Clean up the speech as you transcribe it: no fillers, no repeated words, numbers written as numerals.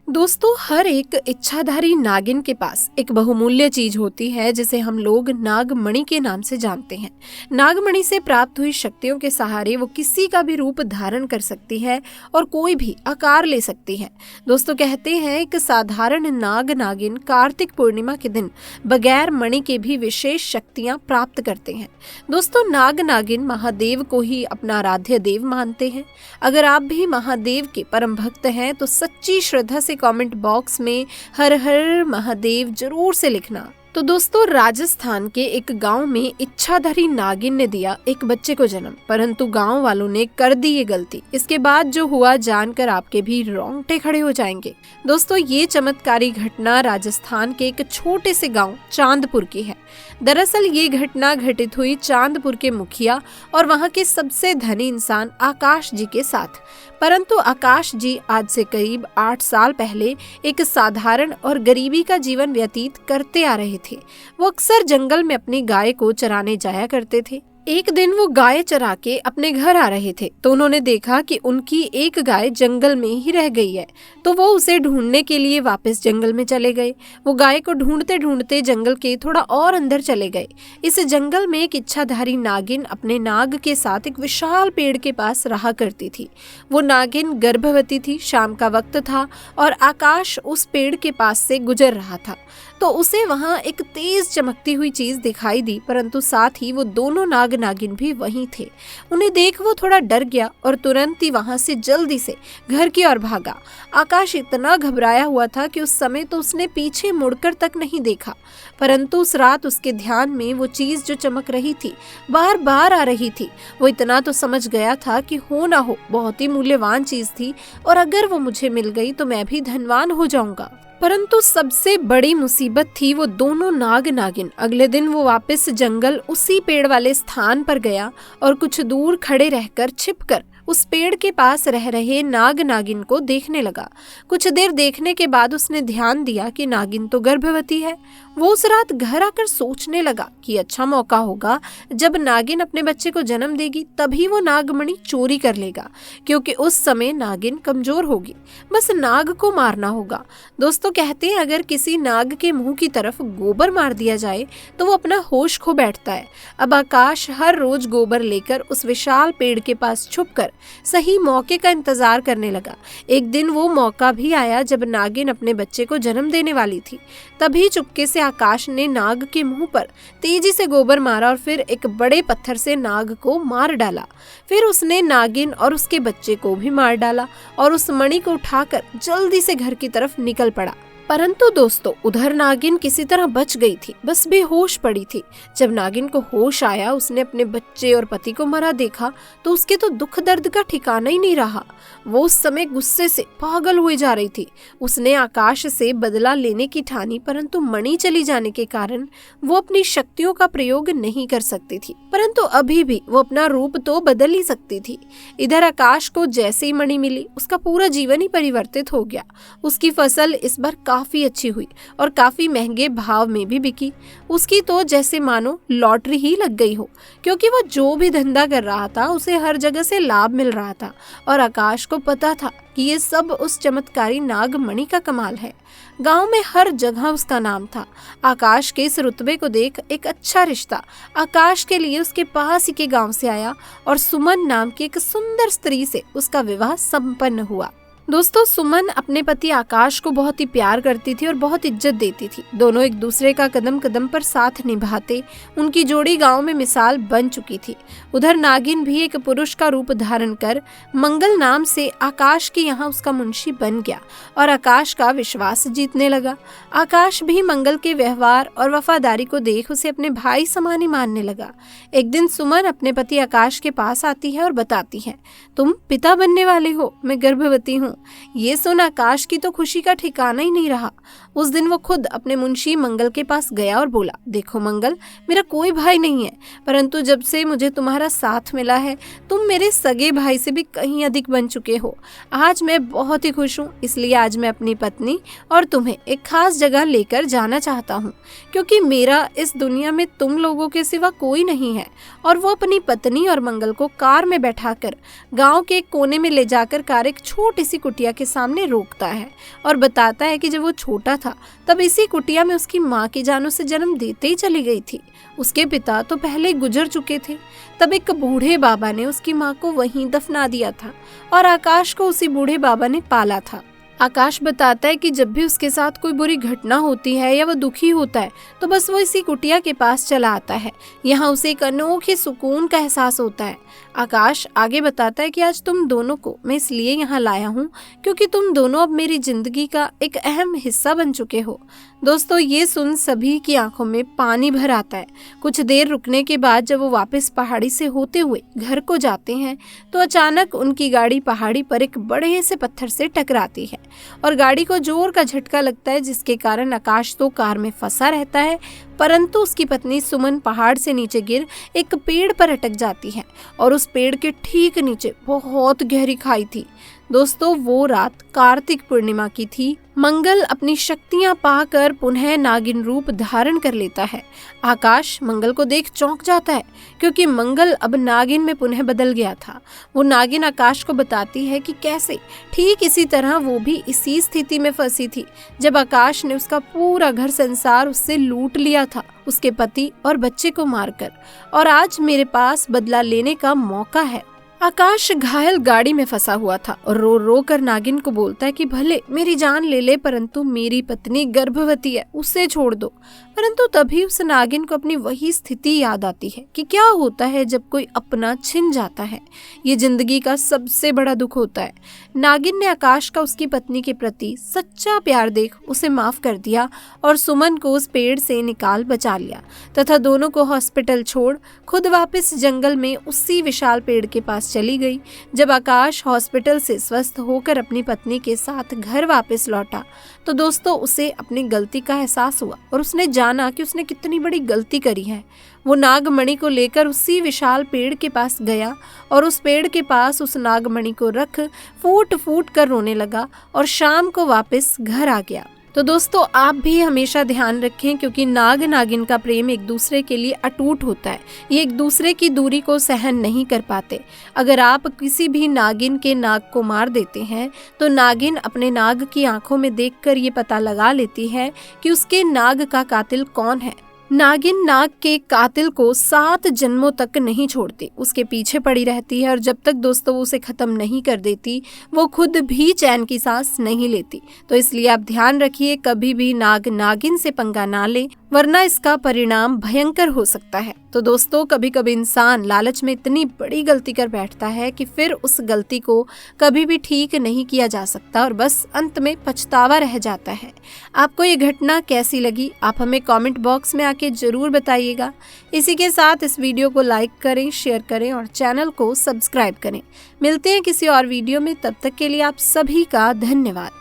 दोस्तों, हर एक इच्छाधारी नागिन के पास एक बहुमूल्य चीज होती है जिसे हम लोग नागमणि के नाम से जानते हैं। नागमणि से प्राप्त हुई शक्तियों के सहारे वो किसी का भी रूप धारण कर सकती है और कोई भी आकार ले सकती है। दोस्तों, कहते हैं एक साधारण नाग नागिन कार्तिक पूर्णिमा के दिन बगैर मणि के भी विशेष शक्तियां प्राप्त करते हैं। दोस्तों, नाग नागिन महादेव को ही अपना आराध्य देव मानते हैं। अगर आप भी महादेव के परम भक्त हैं तो सच्ची श्रद्धा से कमेंट बॉक्स में हर हर महादेव जरूर से लिखना। तो दोस्तों, राजस्थान के एक गांव में इच्छाधारी नागिन ने दिया एक बच्चे को जन्म, परंतु गांव वालों ने कर दी ये गलती। इसके बाद जो हुआ जानकर आपके भी रोंगटे खड़े हो जाएंगे। दोस्तों, ये चमत्कारी घटना राजस्थान के एक छोटे से गांव चांदपुर की है। दरअसल ये घटना घटित हुई चांदपुर के मुखिया और वहां के सबसे धनी इंसान आकाश जी के साथ। परंतु आकाश जी आज से करीब 8 साल पहले एक साधारण और गरीबी का जीवन व्यतीत करते आ रहे थे। वो अक्सर जंगल में अपनी गाय को चराने जाया करते थे। एक दिन वो गाय चरा के अपने घर आ रहे थे तो उन्होंने देखा कि उनकी एक गाय जंगल में ही रह गई है। तो वो उसे ढूंढने के लिए वापस जंगल में चले गए। वो गाय को ढूंढते ढूंढते जंगल के थोड़ा और अंदर चले गए। इस जंगल में एक इच्छाधारी नागिन अपने नाग के साथ एक विशाल पेड़ के पास रहा करती थी। वो नागिन गर्भवती थी, शाम का वक्त था और आकाश उस पेड़ के पास से गुजर रहा था तो उसे वहां एक तेज चमकती हुई चीज दिखाई दी, परंतु साथ ही वो दोनों नाग नागिन भी वहीं थे। उन्हें देख वो थोड़ा डर गया और तुरंत ही वहां से जल्दी से घर की ओर भागा। आकाश इतना घबराया हुआ था कि उस समय तो उसने पीछे मुड़कर तक नहीं देखा, परंतु उस रात उसके ध्यान में वो चीज जो चमक रही थी बार बार आ रही थी। वो इतना तो समझ गया था कि हो ना हो बहुत ही मूल्यवान चीज थी और अगर वो मुझे मिल गई तो मैं भी धनवान हो जाऊंगा। परंतु सबसे बड़ी मुसीबत थी वो दोनों नाग नागिन। अगले दिन वो वापस जंगल उसी पेड़ वाले स्थान पर गया और कुछ दूर खड़े रहकर छिपकर उस पेड़ के पास रह रहे नाग नागिन को देखने लगा। कुछ देर देखने के बाद उसने ध्यान दिया कि नागिन तो गर्भवती है। वो उस रात घर आकर सोचने लगा कि अच्छा मौका होगा, जब नागिन अपने बच्चे को जन्म देगी तभी वो नागमणि चोरी कर लेगा, क्योंकि उस समय नागिन कमजोर होगी। बस नाग को मारना होगा। दोस्तों, कहते हैं अगर किसी नाग के मुंह की तरफ गोबर मार दिया जाए तो वो अपना होश खो बैठता है। अब आकाश हर रोज गोबर लेकर उस विशाल पेड़ के पास छुपकर सही मौके का इंतजार करने लगा। एक दिन वो मौका भी आया जब नागिन अपने बच्चे को जन्म देने वाली थी। तभी चुपके से आकाश ने नाग के मुंह पर तेजी से गोबर मारा और फिर एक बड़े पत्थर से नाग को मार डाला। फिर उसने नागिन और उसके बच्चे को भी मार डाला और उस मणि को उठाकर जल्दी से घर की तरफ निकल पड़ा। परंतु दोस्तों, उधर नागिन किसी तरह बच गई थी, बस बेहोश पड़ी थी। जब नागिन को होश आया, उसने अपने बच्चे और पति को मरा देखा तो उसके तो दुख दर्द का ठिकाना ही नहीं रहा। वो उस समय गुस्से से पागल हुई जा रही थी। उसने आकाश से बदला लेने की ठानी, परंतु मणि चली जाने के कारण वो अपनी शक्तियों का प्रयोग नहीं कर सकती थी। परंतु अभी भी वो अपना रूप तो बदल ही सकती थी। इधर आकाश को जैसे ही मणि मिली उसका पूरा जीवन ही परिवर्तित हो गया। उसकी फसल इस बार काफी अच्छी हुई और काफी महंगे भाव में भी बिकी। उसकी तो जैसे मानो लॉटरी ही लग गई हो, क्योंकि वो जो भी धंधा कर रहा था उसे हर जगह से लाभ मिल रहा था और आकाश को पता था कि ये सब उस चमत्कारी नागमणि का कमाल है। गांव में हर जगह उसका नाम था। आकाश के इस रुतबे को देख एक अच्छा रिश्ता आकाश के लिए उसके पास ही के गांव से आया और सुमन नाम की एक सुंदर स्त्री से उसका विवाह संपन्न हुआ। दोस्तों, सुमन अपने पति आकाश को बहुत ही प्यार करती थी और बहुत इज्जत देती थी। दोनों एक दूसरे का कदम कदम पर साथ निभाते उनकी जोड़ी गांव में मिसाल बन चुकी थी। उधर नागिन भी एक पुरुष का रूप धारण कर मंगल नाम से आकाश के यहाँ उसका मुंशी बन गया और आकाश का विश्वास जीतने लगा। आकाश भी मंगल के व्यवहार और वफादारी को देख उसे अपने भाई समान ही मानने लगा। एक दिन सुमन अपने पति आकाश के पास आती है और बताती है, तुम पिता बनने वाले हो, मैं गर्भवती हूँ। ये सुन आकाश की तो खुशी का ठिकाना ही नहीं रहा। उस दिन वो खुद अपने मुंशी मंगल के पास गया और बोला, देखो मंगल, मेरा कोई भाई नहीं है, परंतु जब से मुझे तुम्हारा साथ मिला है तुम मेरे सगे भाई से भी कहीं अधिक बन चुके हो। आज मैं बहुत ही खुश हूँ, इसलिए आज मैं अपनी पत्नी और तुम्हें एक खास जगह लेकर जाना चाहता हूँ, क्योंकि मेरा इस दुनिया में तुम लोगों के सिवा कोई नहीं है। और वो अपनी पत्नी और मंगल को कार में बैठाकर गांव के एक कोने में ले जाकर कार एक छोटी सी कुटिया के सामने रोकता है और बताता है कि जब वो छोटा था तब इसी कुटिया में उसकी माँ की जानों से जन्म देते ही चली गई थी। उसके पिता तो पहले ही गुजर चुके थे। तब एक बूढ़े बाबा ने उसकी माँ को वहीं दफना दिया था और आकाश को उसी बूढ़े बाबा ने पाला था। आकाश बताता है कि जब भी उसके साथ कोई बुरी घटना होती है या वो दुखी होता है तो बस वो इसी कुटिया के पास चला आता है। यहाँ उसे एक अनोखे सुकून का एहसास होता है। आकाश आगे बताता है कि आज तुम दोनों को मैं इसलिए यहाँ लाया हूँ क्योंकि तुम दोनों अब मेरी जिंदगी का एक अहम हिस्सा बन चुके हो। दोस्तों, ये सुन सभी की आंखों में पानी भर आता है। कुछ देर रुकने के बाद जब वो वापस पहाड़ी से होते हुए घर को जाते हैं तो अचानक उनकी गाड़ी पहाड़ी पर एक बड़े से पत्थर से टकराती है और गाड़ी को जोर का झटका लगता है, जिसके कारण आकाश तो कार में फंसा रहता है, परंतु उसकी पत्नी सुमन पहाड़ से नीचे गिर एक पेड़ पर अटक जाती है और उस पेड़ के ठीक नीचे बहुत गहरी खाई थी। दोस्तों, वो रात कार्तिक पूर्णिमा की थी। मंगल अपनी शक्तियां पाकर पुनः नागिन रूप धारण कर लेता है। आकाश मंगल को देख चौंक जाता है क्योंकि मंगल अब नागिन में पुनः बदल गया था। वो नागिन आकाश को बताती है कि कैसे ठीक इसी तरह वो भी इसी स्थिति में फंसी थी जब आकाश ने उसका पूरा घर संसार उससे लूट लिया था, उसके पति और बच्चे को मारकर, और आज मेरे पास बदला लेने का मौका है। आकाश घायल गाड़ी में फंसा हुआ था और रो रो कर नागिन को बोलता है कि भले मेरी जान ले ले, परंतु मेरी पत्नी गर्भवती है, उसे छोड़ दो। परंतु तभी उस नागिन को अपनी वही स्थिति याद आती है कि क्या होता है जब कोई अपना छिन जाता है। ये जिंदगी का सबसे बड़ा दुख होता है। नागिन ने आकाश का उसकी पत्नी के प्रति सच्चा प्यार देख उसे माफ कर दिया और सुमन को उस पेड़ से निकाल बचा लिया तथा दोनों को हॉस्पिटल छोड़ खुद वापस जंगल में उसी विशाल पेड़ के पास चली गई। जब आकाश हॉस्पिटल से स्वस्थ होकर अपनी पत्नी के साथ घर वापस लौटा तो दोस्तों उसे अपनी गलती का एहसास हुआ और उसने जाना कि उसने कितनी बड़ी गलती करी है। वो नागमणि को लेकर उसी विशाल पेड़ के पास गया और उस पेड़ के पास उस नागमणि को रख फूट फूट कर रोने लगा और शाम को वापस घर आ गया। तो दोस्तों, आप भी हमेशा ध्यान रखें क्योंकि नाग नागिन का प्रेम एक दूसरे के लिए अटूट होता है। ये एक दूसरे की दूरी को सहन नहीं कर पाते। अगर आप किसी भी नागिन के नाग को मार देते हैं तो नागिन अपने नाग की आंखों में देखकर ये पता लगा लेती है कि उसके नाग का कातिल कौन है। नागिन नाग के कातिल को 7 जन्मों तक नहीं छोड़ती, उसके पीछे पड़ी रहती है और जब तक दोस्तों वो उसे खत्म नहीं कर देती वो खुद भी चैन की सांस नहीं लेती। तो इसलिए आप ध्यान रखिए, कभी भी नाग नागिन से पंगा ना ले, वरना इसका परिणाम भयंकर हो सकता है। तो दोस्तों, कभी कभी इंसान लालच में इतनी बड़ी गलती कर बैठता है कि फिर उस गलती को कभी भी ठीक नहीं किया जा सकता और बस अंत में पछतावा रह जाता है। आपको ये घटना कैसी लगी आप हमें कमेंट बॉक्स में आके जरूर बताइएगा। इसी के साथ इस वीडियो को लाइक करें, शेयर करें और चैनल को सब्सक्राइब करें। मिलते हैं किसी और वीडियो में, तब तक के लिए आप सभी का धन्यवाद।